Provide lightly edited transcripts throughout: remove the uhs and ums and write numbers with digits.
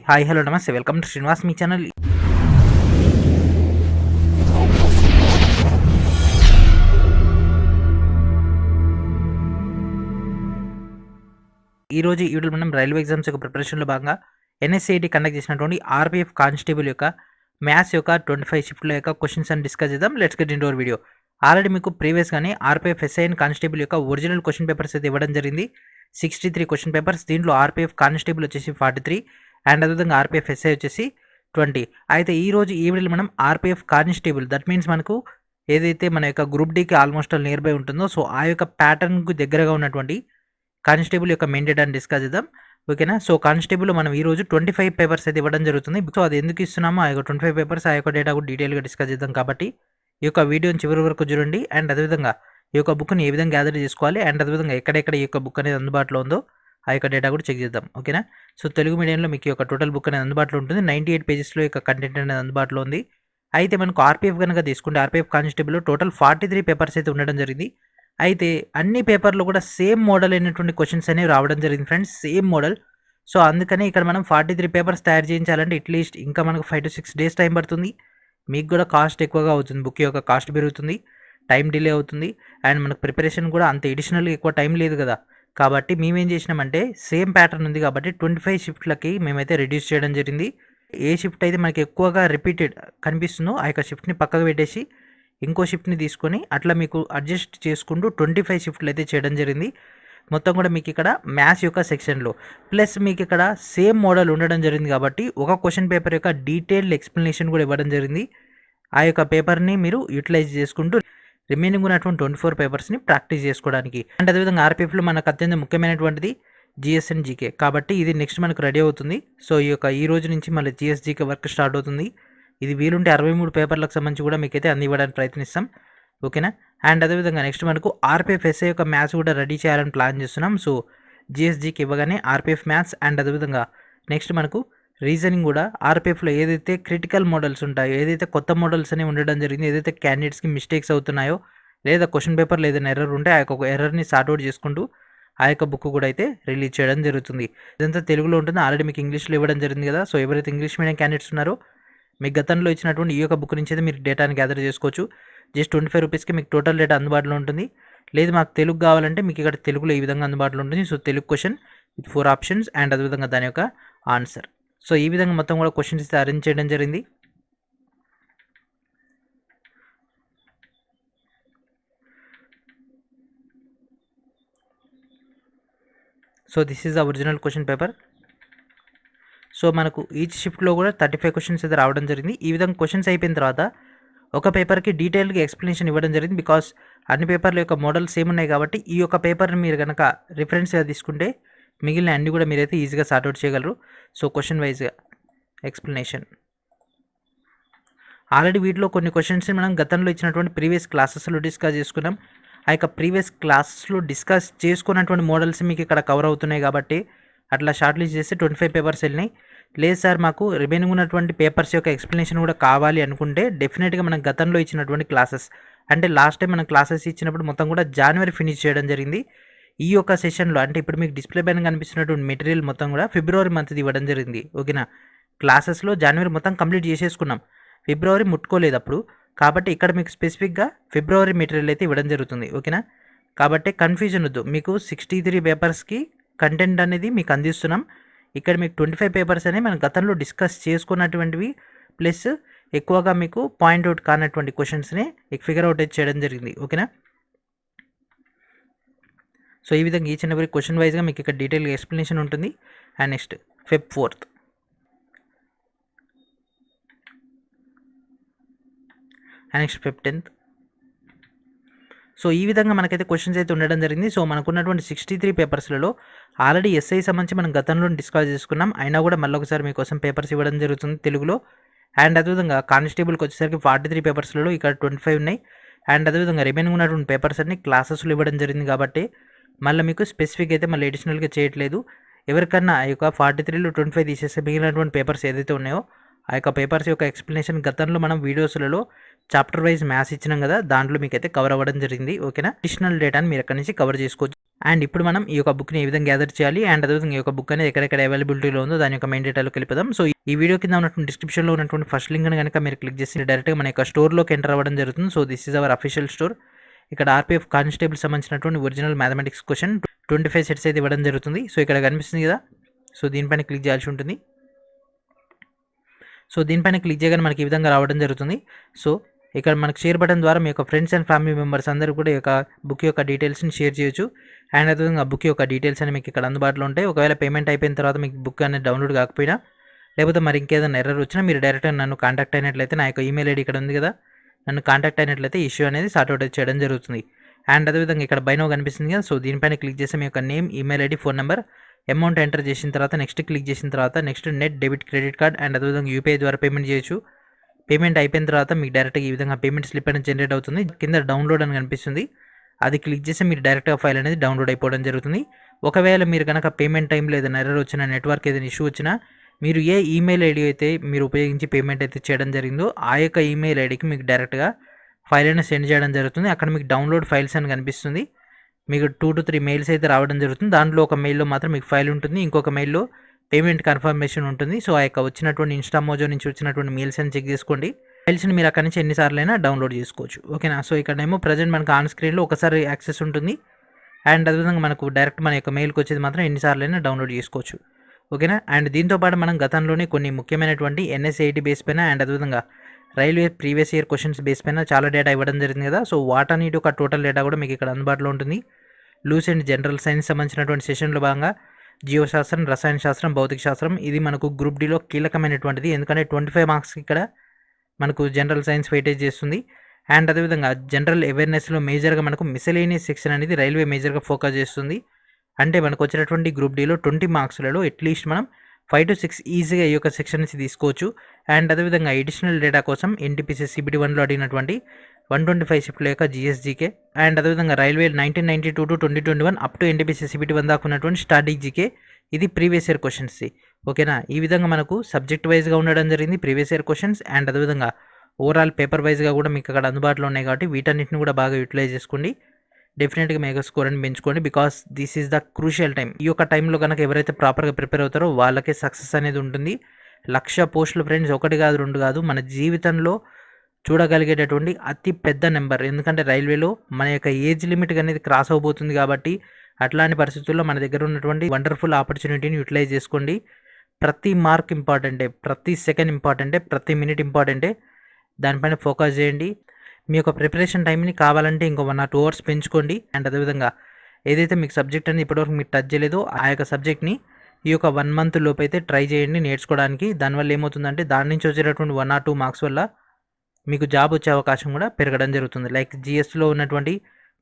Hi hello నమస్తే welcome to Srinivas me channel. ఈరోజు ఈ వీడియోలో మనం రైల్వే ఎగ్జామ్స్ యొక్క ప్రిపరేషన్లో భాగంగా ఎన్ఎస్ఏటి కండక్ట్ చేసినటువంటి ఆర్పీఎఫ్ కానిస్టేబుల్ యొక్క మ్యాథ్స్ యొక్క 25 షిఫ్ట్ల యొక్క క్వశ్చన్స్ అని డిస్కస్ చేద్దాం. Let's get into hour video. Already మీకు ప్రీవియస్గానే ఆర్పీఎఫ్ ఎస్ఐ అండ్ కానిస్టేబుల్ యొక్క ఒరిజినల్ క్వశ్చన్ పేపర్స్ అయితే ఇవ్వడం జరిగింది. 63 క్వశ్చన్ పేపర్స్. దీంట్లో ఆర్పీఎఫ్ కానిస్టేబుల్ వచ్చేసి 43 అండ్ అదేవిధంగా ఆర్పీఎఫ్ ఎస్ఐ వచ్చేసి 20. అయితే ఈరోజు ఈ వీడియోలో మనం ఆర్పీఎఫ్ కానిస్టేబుల్, దట్ మీన్స్ మనకు ఏదైతే మన యొక్క గ్రూప్ డీకి ఆల్మోస్ట్ నియర్ బై ఉంటుందో సో ఆ యొక్క ప్యాటర్న్కు దగ్గరగా ఉన్నటువంటి కానిస్టేబుల్ యొక్క మెయిన్ డేటా అని డిస్కస్ చేద్దాం. ఓకేనా. సో కానిస్టేబుల్ మనం ఈరోజు 25 పేపర్స్ అయితే ఇవ్వడం జరుగుతుంది. సో అది ఎందుకు ఇస్తున్నామో ఆ యొక్క 25 పేపర్స్ ఆ యొక్క డేటా కూడా డీటెయిల్గా డిస్కస్ చేద్దాం. కాబట్టి ఈ యొక్క వీడియోని చివరి వరకు చూడండి. అండ్ అదేవిధంగా ఈ యొక్క బుక్ని ఏ విధంగా గ్యాదర్ చేసుకోవాలి అండ్ అదేవిధంగా ఎక్కడెక్కడ ఈ యొక్క బుక్ అనేది అందుబాటులో ఉందో ఆ యొక్క డేటా కూడా చెక్ చేద్దాం. ఓకేనా. సో తెలుగు మీడియంలో మీకు యొక్క టోటల్ బుక్ అనేది అందుబాటులో ఉంటుంది. 98 పేజెస్లో యొక్క కంటెంట్ అనేది అందుబాటులో ఉంది. అయితే మనకు ఆర్పీఎఫ్ కనుక తీసుకుంటే ఆర్పీఎఫ్ కానిస్టేబుల్లో టోటల్ 43 పేపర్స్ అయితే ఉండడం జరిగింది. అయితే అన్ని పేపర్లు కూడా సేమ్ మోడల్ అయినటువంటి క్వశ్చన్స్ అనేవి రావడం జరిగింది ఫ్రెండ్స్, సేమ్ మోడల్. సో అందుకని ఇక్కడ మనం 43 పేపర్స్ తయారు చేయించాలంటే అట్లీస్ట్ ఇంకా మనకు 5 to 6 డేస్ టైం పడుతుంది. మీకు కూడా కాస్ట్ ఎక్కువగా అవుతుంది, బుక్ యొక్క కాస్ట్ పెరుగుతుంది, టైం డిలే అవుతుంది అండ్ మనకు ప్రిపరేషన్ కూడా అంత ఎడిషనల్గా ఎక్కువ టైం లేదు కదా. కాబట్టి మేమేం చేసినామంటే సేమ్ ప్యాటర్న్ ఉంది కాబట్టి 25 షిఫ్ట్లకి మేమైతే రెడ్యూస్ చేయడం జరిగింది. ఏ షిఫ్ట్ అయితే మనకి ఎక్కువగా రిపీటెడ్ కనిపిస్తుందో ఆ యొక్క షిఫ్ట్ని పక్కకు పెట్టేసి ఇంకో షిఫ్ట్ని తీసుకొని అట్లా మీకు అడ్జస్ట్ చేసుకుంటూ 25 షిఫ్ట్లు అయితే చేయడం జరిగింది. మొత్తం కూడా మీకు ఇక్కడ మ్యాథ్స్ యొక్క సెక్షన్లో ప్లస్ మీకు ఇక్కడ సేమ్ మోడల్ ఉండడం జరిగింది కాబట్టి ఒక క్వశ్చన్ పేపర్ యొక్క డీటెయిల్డ్ ఎక్స్ప్లెనేషన్ కూడా ఇవ్వడం జరిగింది. ఆ యొక్క పేపర్ని మీరు యూటిలైజ్ చేసుకుంటూ రిమైనింగ్ ఉన్నటువంటి 24 పేపర్స్ని ప్రాక్టీస్ చేసుకోవడానికి. అండ్ అదేవిధంగా ఆర్పీఎఫ్లో మనకు అత్యంత ముఖ్యమైనటువంటిది జిఎస్ అండ్ జీకే కాబట్టి ఇది నెక్స్ట్ మనకు రెడీ అవుతుంది. సో ఈ రోజు నుంచి మళ్ళీ జిఎస్ జీకే వర్క్ స్టార్ట్ అవుతుంది. ఇది వీలుంటే 63 పేపర్లకు సంబంధించి కూడా మీకైతే అందివ్వడానికి ప్రయత్నిస్తాం. ఓకేనా. అండ్ అదేవిధంగా నెక్స్ట్ మనకు ఆర్పీఎఫ్ ఎస్ఐ యొక్క మ్యాథ్స్ కూడా రెడీ చేయాలని ప్లాన్ చేస్తున్నాం. సో జిఎస్జీకి ఇవ్వగానే ఆర్పీఎఫ్ మ్యాథ్స్ అండ్ అదేవిధంగా నెక్స్ట్ మనకు రీజనింగ్ కూడా ఆర్పీఎఫ్లో ఏదైతే క్రిటికల్ మోడల్స్ ఉంటాయో, ఏదైతే కొత్త మోడల్స్ అనేవి ఉండడం జరిగింది, ఏదైతే క్యాండిడేట్స్కి మిస్టేక్స్ అవుతున్నాయో లేదా క్వశ్చన్ పేపర్లో ఏదైనా ఎర్రర్ ఉంటే ఆ యొక్క ఎర్రర్ని సార్ట్అవుట్ చేసుకుంటూ ఆ యొక్క బుక్ కూడా అయితే రిలీజ్ చేయడం జరుగుతుంది. ఇదంతా తెలుగులో ఉంటుంది. ఆల్రెడీ మీకు ఇంగ్లీష్లో ఇవ్వడం జరిగింది కదా. సో ఎవరైతే ఇంగ్లీష్ మీడియం క్యాండిడేట్స్ ఉన్నారో మీకు గతంలో ఇచ్చినటువంటి ఈ యొక్క బుక్ నుంచి అయితే మీరు డేటాని గ్యాదర్ చేసుకోవచ్చు. జస్ట్ 25 రూపీస్కి మీకు టోటల్ డేటా అందుబాటులో ఉంటుంది. లేదు మాకు తెలుగు కావాలంటే మీకు ఇక్కడ తెలుగులో ఈ విధంగా అందుబాటులో ఉంటుంది. So Telugu question with 4 options and అదేవిధంగా దాని యొక్క ఆన్సర్. సో ఈ విధంగా మొత్తం కూడా క్వశ్చన్స్ అయితే అరేంజ్ చేయడం జరిగింది. So this is the original question paper. So మనకు ఈచ్ షిఫ్ట్లో కూడా 35 క్వశ్చన్స్ అయితే రావడం జరిగింది. ఈ విధంగా క్వశ్చన్స్ అయిపోయిన తర్వాత ఒక పేపర్కి డీటెయిల్గా ఎక్స్ప్లెనేషన్ ఇవ్వడం జరిగింది. బికాస్ అన్ని పేపర్ల యొక్క మోడల్ సేమ్ ఉన్నాయి కాబట్టి ఈ యొక్క పేపర్ని మీరు కనుక రిఫరెన్స్గా తీసుకుంటే మిగిలిన అన్ని కూడా మీరైతే ఈజీగా సార్ట్అవుట్ చేయగలరు. సో క్వశ్చన్ వైజ్గా ఎక్స్ప్లెనేషన్ ఆల్రెడీ వీటిలో కొన్ని క్వశ్చన్స్ని మనం గతంలో ఇచ్చినటువంటి ప్రీవియస్ క్లాసెస్లో డిస్కస్ చేసుకున్నాం. ఆ యొక్క ప్రీవియస్ క్లాసెస్లో డిస్కస్ చేసుకున్నటువంటి మోడల్స్ మీకు ఇక్కడ కవర్ అవుతున్నాయి కాబట్టి అట్లా షార్ట్ లిస్ట్ చేస్తే 25 పేపర్స్ వెళ్ళినాయి. లేదు సార్ మాకు రిమైనింగ్ ఉన్నటువంటి పేపర్స్ యొక్క ఎక్స్ప్లెనేషన్ కూడా కావాలి అనుకుంటే డెఫినెట్గా మనం గతంలో ఇచ్చినటువంటి క్లాసెస్ అంటే లాస్ట్ టైం మనం క్లాసెస్ ఇచ్చినప్పుడు మొత్తం కూడా జనవరి ఫినిష్ చేయడం జరిగింది. ఈ యొక్క సెషన్లో అంటే ఇప్పుడు మీకు డిస్ప్లే పైన కనిపిస్తున్నటువంటి మెటీరియల్ మొత్తం కూడా ఫిబ్రవరి మంత్ది ఇవ్వడం జరిగింది. ఓకేనా. క్లాసెస్లో జనవరి మొత్తం కంప్లీట్ చేసేసుకున్నాం, ఫిబ్రవరి ముట్టుకోలేదు అప్పుడు. కాబట్టి ఇక్కడ మీకు స్పెసిఫిక్గా ఫిబ్రవరి మెటీరియల్ అయితే ఇవ్వడం జరుగుతుంది. ఓకేనా. కాబట్టి కన్ఫ్యూజన్ వద్దు, మీకు 63 పేపర్స్కి కంటెంట్ అనేది మీకు అందిస్తున్నాం. ఇక్కడ మీకు 25 పేపర్స్ అనేవి మనం గతంలో డిస్కస్ చేసుకున్నటువంటివి ప్లస్ ఎక్కువగా మీకు పాయింట్అవుట్ కానటువంటి క్వశ్చన్స్ని ఫిగర్ అవుట్ చేయడం జరిగింది. ఓకేనా. సో ఈ విధంగా ఈచ్ అండ్ ఎవరీ క్వశ్చన్ వైజ్గా మీకు ఇక్కడ డీటెయిల్గా ఎక్స్ప్లెనేషన్ ఉంటుంది. And next Feb 4th and next Feb 10th. So ఈ విధంగా మనకైతే క్వశ్చన్స్ అయితే ఉండడం జరిగింది. సో మనకున్నటువంటి 63 పేపర్స్లలో ఆల్రెడీ ఎస్ఐ సంబంధించి మనం గతంలో డిస్కస్ చేసుకున్నాం. అయినా కూడా మళ్ళీ ఒకసారి మీకోసం పేపర్స్ ఇవ్వడం జరుగుతుంది తెలుగులో. అండ్ అదేవిధంగా కానిస్టేబుల్కి వచ్చేసరికి 43 పేపర్స్లలో ఇక్కడ 25 ఉన్నాయి. అండ్ అదేవిధంగా రిమైనింగ్ ఉన్నటువంటి పేపర్స్ అన్ని క్లాసెస్లో ఇవ్వడం జరిగింది కాబట్టి మళ్ళీ మీకు స్పెసిఫిక్ అయితే మళ్ళీ ఎడిషనల్గా చేయట్లేదు. ఎవరికన్నా ఆ యొక్క 43లో 25 తీసేస్తే మిగిలినటువంటి పేపర్స్ ఏదైతే ఉన్నాయో ఆ యొక్క పేపర్స్ యొక్క ఎక్స్ప్లెనేషన్ గతంలో మనం వీడియోస్లలో చాప్టర్ వైజ్ మ్యాథ్స్ ఇచ్చినాం కదా, దాంట్లో మీకు అయితే కవర్ అవ్వడం జరిగింది. ఓకేనా. అడిషనల్ డేటాని మీరు అక్కడి నుంచి కవర్ చేసుకోవచ్చు. అండ్ ఇప్పుడు మనం ఈ యొక్క బుక్‌ని ఏ విధంగా గ్యాదర్ చేయాలి అండ్ అదేవిధంగా ఈ యొక్క బుక్ అనేది ఎక్కడెక్కడ అవైలబిలిటీలో ఉందో దాని యొక్క మెయిన్ డీటెయిల్‌లోకి వెళ్ళిపోదాం. సో, ఈ వీడియో కింద ఉన్నటువంటి డిస్క్రిప్షన్‌లో ఉన్నటువంటి ఫస్ట్ లింక్‌ని గనుక మీరు క్లిక్ చేసి డైరెక్ట్‌గా మన యొక్క స్టోర్‌లోకి ఎంటర్ అవ్వడం జరుగుతుంది. So, this is our official store. ఇక్కడ ఆర్‌పీఎఫ్ కానిస్టేబుల్ సంబంధించినటువంటి ఒరిజినల్ మ్యాథమెటిక్స్ క్వెషన్ 25 సెట్స్ అయితే ఇవ్వడం జరుగుతుంది. సో, ఇక్కడ కనిపిస్తుంది కదా! సో, దీనిపైన క్లిక్ చేయాల్సి ఉంటుంది. సో, దీనిపైన క్లిక్ చేయగానే మనకి ఈ విధంగా రావడం జరుగుతుంది. సో, ఇక్కడ మనకు షేర్ బటన్ ద్వారా మీ యొక్క ఫ్రెండ్స్ అండ్ ఫ్యామిలీ మెంబర్స్ అందరూ కూడా ఈ యొక్క బుక్ యొక్క డీటెయిల్స్‌ని షేర్ చేయొచ్చు. అండ్ అదేవిధంగా బుక్ యొక్క డీటెయిల్స్ అనేవి మీకు ఇక్కడ అందుబాటులో ఉంటాయి. ఒకవేళ పేమెంట్ అయిపోయిన తర్వాత మీకు బుక్ అనేది డౌన్లోడ్ కాకపోయినా, లేకపోతే మరి ఇంకేదైనా ఎర్రర్ వచ్చినా మీరు డైరెక్ట్‌గా నన్ను కాంటాక్ట్ అయినట్లయితే నా యొక్క ఈమెయిల్ ఐడీ ఇక్కడ ఉంది కదా! నన్ను కాంటాక్ట్ అయినట్లయితే ఇష్యూ అనేది సార్ట్ అవుట్ చేయడం జరుగుతుంది. అండ్ అదేవిధంగా ఇక్కడ బై నౌ కనిపిస్తుంది కదా! సో, దీనిపైన క్లిక్ చేసి మీ యొక్క name, email ID, phone number, amount enter చేసిన తర్వాత నెక్స్ట్ క్లిక్ చేసిన తర్వాత next net debit credit card and అదేవిధంగా యూపీఐ ద్వారా పేమెంట్ చేయొచ్చు. పేమెంట్ అయిపోయిన తర్వాత మీకు డైరెక్ట్‌గా ఈ విధంగా పేమెంట్ స్లిప్ అనేది జనరేట్ అవుతుంది. కింద డౌన్లోడ్ అని కనిపిస్తుంది. అది క్లిక్ చేసి మీరు డైరెక్ట్‌గా ఫైల్ అనేది డౌన్లోడ్ అయిపోవడం జరుగుతుంది. ఒకవేళ మీరు గనక పేమెంట్ టైంలో ఏదైనా ఎర్రర్ వచ్చినా, నెట్వర్క్ ఏదైనా ఇష్యూ వచ్చినా, మీరు ఏ ఈమెయిల్ ఐడీ అయితే మీరు ఉపయోగించి పేమెంట్ అయితే చేయడం జరిగిందో ఆ యొక్క ఈమెయిల్ ఐడీకి మీకు డైరెక్ట్‌గా ఫైల్ అనేది సెండ్ చేయడం జరుగుతుంది. అక్కడ మీకు డౌన్లోడ్ ఫైల్స్ అని కనిపిస్తుంది. మీకు 2-3 మెయిల్స్ అయితే రావడం జరుగుతుంది. దాంట్లో ఒక మెయిల్‌లో మాత్రం మీకు ఫైల్ ఉంటుంది. ఇంకొక మెయిల్‌లో పేమెంట్ కన్ఫర్మేషన్ ఉంటుంది. సో, ఆ యొక్క వచ్చినటువంటి ఇన్‌స్టామోజో నుంచి వచ్చినటువంటి మెయిల్స్ అని చెక్ చేసుకోండి. ఫైల్స్‌ని మీరు అక్కడి నుంచి ఎన్ని సార్లైనా డౌన్లోడ్ చేసుకోవచ్చు. ఓకేనా? సో, ఇక్కడేమో ప్రెజెంట్ మనకు ఆన్ స్క్రీన్‌లో ఒకసారి యాక్సెస్ ఉంటుంది. అండ్ అదేవిధంగా మనకు డైరెక్ట్ మన యొక్క మెయిల్‌కి వచ్చేది మాత్రం ఎన్ని సార్లైనా డౌన్లోడ్ చేసుకోవచ్చు. ఓకేనా? అండ్ దీంతో పాటు మనం గతంలోనే కొన్ని ముఖ్యమైనటువంటి ఎన్ఎస్ఏఐటీ బేస్ పైన అండ్ అదేవిధంగా railway previous year questions base పైన చాలా డేటా ఇవ్వడం జరిగింది కదా! సో, వాటన్నిటి యొక్క టోటల్ డేటా కూడా మీకు ఇక్కడ అందుబాటులో ఉంటుంది. లూస్ అండ్ జనరల్ సైన్స్ సంబంధించినటువంటి సెషన్‌లో భాగంగా జీవశాస్త్రం, రసాయన శాస్త్రం, భౌతిక శాస్త్రం ఇది మనకు గ్రూప్ డీలో కీలకమైనటువంటిది. ఎందుకంటే 25 మార్క్స్‌కి ఇక్కడ మనకు జనరల్ సైన్స్ వెయిటేజ్ చేస్తుంది. అండ్ అదేవిధంగా జనరల్ అవేర్‌నెస్‌లో మేజర్‌గా మనకు మిసెలేనియస్ సెక్షన్ అనేది రైల్వే మేజర్‌గా ఫోకస్ చేస్తుంది. అంటే మనకు వచ్చినటువంటి గ్రూప్ డీలో 20 మార్క్స్‌లలో అట్‌లీస్ట్ మనం 5-6 ఈజీగా ఈ యొక్క సెక్షన్ నుంచి తీసుకోవచ్చు. అండ్ అదేవిధంగా అడిషనల్ డేటా కోసం ఎన్టీపీసీ సీబీటీ 1లో అడిగినటువంటి 125 షిఫ్ట్‌ల యొక్క జీఎస్‌జీకే అండ్ అదేవిధంగా railway 1992-2021 up to NTPC CBT 1 దాకా ఉన్నటువంటి స్టాటిక్ జీకే ఇది ప్రీవియస్ ఇయర్ క్వెషన్స్. ఓకేనా? ఈ విధంగా మనకు సబ్జెక్ట్ వైస్‌గా ఉండడం జరిగింది ప్రీవియస్ ఇయర్ క్వెషన్స్ అండ్ అదేవిధంగా ఓవరాల్ పేపర్ వైస్‌గా కూడా మీకు అక్కడ అందుబాటులో ఉన్నాయి కాబట్టి వీటన్నిటిని కూడా బాగా యూటిలైజ్ చేసుకోండి. డెఫినెట్‌గా మెగా స్కోర్ అని పెంచుకోండి. Because this is the crucial time. ఈ యొక్క టైంలో కనుక ఎవరైతే ప్రాపర్‌గా ప్రిపేర్ అవుతారో వాళ్ళకే సక్సెస్ అనేది ఉంటుంది. 1,00,000 పోస్టులు ఫ్రెండ్స్ ఒకటి కాదు, 2 కాదు. మన జీవితంలో చూడగలిగేటటువంటి అతి పెద్ద నెంబర్. ఎందుకంటే రైల్వేలో మన యొక్క ఏజ్ లిమిట్ అనేది క్రాస్ అవబోతుంది కాబట్టి అట్లాంటి పరిస్థితుల్లో మన దగ్గర ఉన్నటువంటి వండర్‌ఫుల్ ఆపర్చునిటీని యూటిలైజ్ చేసుకోండి. ప్రతి మార్క్ ఇంపార్టెంటే, ప్రతి సెకండ్ ఇంపార్టెంటే, ప్రతి మినిట్ ఇంపార్టెంటే. దానిపైన ఫోకస్ చేయండి. మీ యొక్క ప్రిపరేషన్ టైంని కావాలంటే ఇంకో 1 or 2 అవర్స్ పెంచుకోండి. అండ్ అదేవిధంగా ఏదైతే మీకు సబ్జెక్ట్ అనేది ఇప్పటివరకు మీరు టచ్ చేయలేదో ఆ యొక్క సబ్జెక్ట్‌ని ఈ యొక్క 1 మంత్ లోపైతే ట్రై చేయండి నేర్చుకోవడానికి. దానివల్ల ఏమవుతుందంటే దాని నుంచి వచ్చేటటువంటి 1 or 2 మార్క్స్ వల్ల మీకు జాబ్ వచ్చే అవకాశం కూడా పెరగడం జరుగుతుంది. లైక్ జీఎస్‌లో ఉన్నటువంటి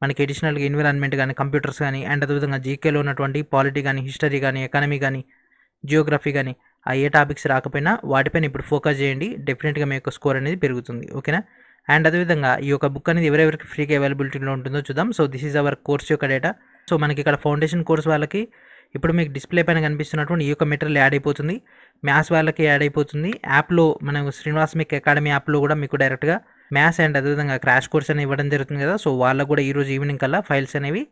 మనకి అడిషనల్‌గా ఎన్విరాన్మెంట్ గానీ, కంప్యూటర్స్ గానీ అండ్ అదేవిధంగా జీకేలో ఉన్నటువంటి పాలిటీ గానీ, హిస్టరీ గానీ, ఎకానమీ గానీ, జియోగ్రఫీ గానీ ఆ ఏ టాపిక్స్ రాకపోయినా వాటిపైన ఇప్పుడు ఫోకస్ చేయండి. డెఫినెట్‌గా మీ యొక్క స్కోర్ అనేది పెరుగుతుంది. ఓకేనా? అండ్ అదేవిధంగా ఈ యొక్క బుక్ అనేది ఎవరెవరికి ఫ్రీగా అవైలబిలిటీలో ఉంటుందో చూద్దాం. So, this is our course యొక్క డేటా. సో, మనకి ఇక్కడ ఫౌండేషన్ కోర్స్ వాళ్ళకి ఇప్పుడు మీకు డిస్‌ప్లే పైన కనిపిస్తున్నటువంటి ఈ యొక్క మెటీరియల్ యాడ్ అయిపోతుంది. మ్యాథ్స్ వాళ్ళకి యాడ్ అయిపోతుంది. యాప్‌లో మన శ్రీనివాస్ మిక్ అకాడమీ యాప్‌లో కూడా మీకు డైరెక్ట్‌గా మ్యాథ్స్ అండ్ అదేవిధంగా క్రాష్ కోర్స్ అని ఇవ్వడం జరుగుతుంది కదా! సో, వాళ్ళకి కూడా ఈరోజు ఈవినింగ్ కల్లా ఫైల్స్ అనేవి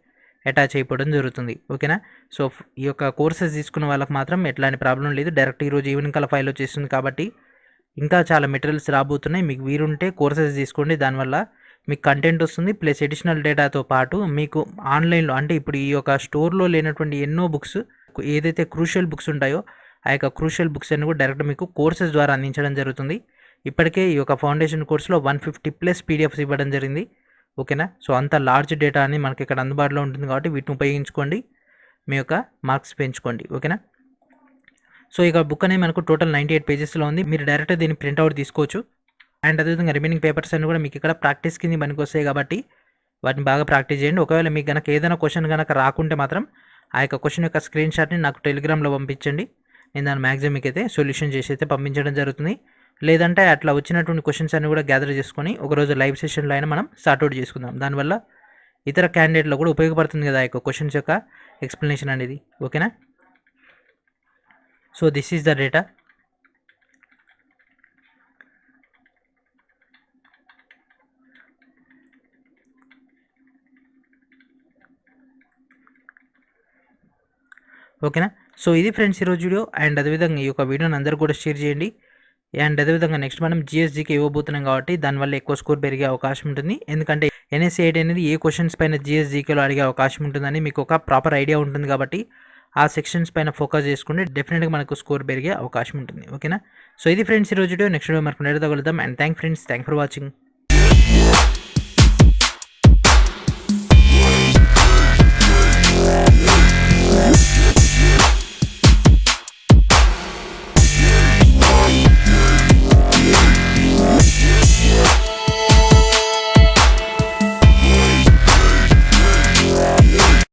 అటాచ్ అయిపోవడం జరుగుతుంది. ఓకేనా? సో, ఈ యొక్క కోర్సెస్ తీసుకున్న వాళ్ళకి మాత్రం ఎట్లాంటి ప్రాబ్లమ్ లేదు. డైరెక్ట్ ఈరోజు ఈవినింగ్ కల్లా ఫైల్ వచ్చేస్తుంది కాబట్టి ఇంకా చాలా మెటీరియల్స్ రాబోతున్నాయి. మీకు వీలుంటే కోర్సెస్ తీసుకోండి. దానివల్ల మీకు కంటెంట్ వస్తుంది. ప్లస్ అడిషనల్ డేటాతో పాటు మీకు ఆన్‌లైన్‌లో అంటే ఇప్పుడు ఈ యొక్క స్టోర్‌లో లేనటువంటి ఎన్నో బుక్స్ ఏదైతే క్రూషియల్ బుక్స్ ఉంటాయో ఆ యొక్క క్రూషియల్ బుక్స్ అన్ని కూడా డైరెక్ట్ మీకు కోర్సెస్ ద్వారా అందించడం జరుగుతుంది. ఇప్పటికే ఈ యొక్క ఫౌండేషన్ కోర్స్‌లో 150+ పీడిఎఫ్స్ ఇవ్వడం జరిగింది. ఓకేనా? సో, అంత లార్జ్ డేటా అని మనకి ఇక్కడ అందుబాటులో ఉంటుంది కాబట్టి వీటిని ఉపయోగించుకోండి. మీ యొక్క మార్క్స్ పెంచుకోండి. ఓకేనా? సో, ఇక బుక్ అనేది మనకు టోటల్ 98 పేజెస్‌లో ఉంది. మీరు డైరెక్ట్‌గా దీన్ని ప్రింట్ తీసుకోవచ్చు. అండ్ అదేవిధంగా రిమైనింగ్ పేపర్స్ అన్ని కూడా మీకు ఇక్కడ ప్రాక్టీస్ కింద పనికొస్తాయి కాబట్టి వాటిని బాగా ప్రాక్టీస్ చేయండి. ఒకవేళ మీకు గనక ఏదైనా క్వెషన్ గనక రాకుంటే మాత్రం ఆ యొక్క క్వెషన్ యొక్క స్క్రీన్ షాట్‌ని నాకు టెలిగ్రామ్‌లో పంపించండి. నేను దాన్ని మాక్సిమం మీకైతే సొల్యూషన్ చేసి అయితే పంపించడం జరుగుతుంది. లేదంటే అట్లా వచ్చినటువంటి క్వెషన్స్ అన్ని కూడా గ్యాదర్ చేసుకొని ఒకరోజు లైవ్ సెషన్‌లో అయినా మనం సార్ట్ ఔట్ చేసుకుందాం. దానివల్ల ఇతర క్యాండిడేట్‌లకు కూడా ఉపయోగపడుతుంది కదా! ఆ యొక్క క్వెషన్స్ యొక్క ఎక్స్‌ప్లనేషన్ అనేది. ఓకేనా? So, this is the data. ఓకేనా. సో ఇది ఫ్రెండ్స్ ఈరోజు వీడియో. అండ్ అదేవిధంగా ఈ యొక్క వీడియోని అందరూ కూడా షేర్ చేయండి. అండ్ అదేవిధంగా నెక్స్ట్ మనం జిఎస్జికి ఇవ్వబోతున్నాం కాబట్టి దానివల్ల ఎక్కువ స్కోర్ పెరిగే అవకాశం ఉంటుంది. ఎందుకంటే ఎన్ఎస్సిఐటి అనేది ఏ క్వశ్చన్స్ పైన జిఎస్జికేలో అడిగే అవకాశం ఉంటుందని మీకు ఒక ప్రాపర్ ఐడియా ఉంటుంది కాబట్టి ఆ సెక్షన్స్ పైన ఫోకస్ చేసుకుంటే డెఫినెట్గా మనకు స్కోర్ పెరిగే అవకాశం ఉంటుంది. ఓకేనా. సో ఇది ఫ్రెండ్స్ ఈరోజు వీడియో. నెక్స్ట్ వీడియో మనకు నేరుగా కలుద్దాం. And thank for watching.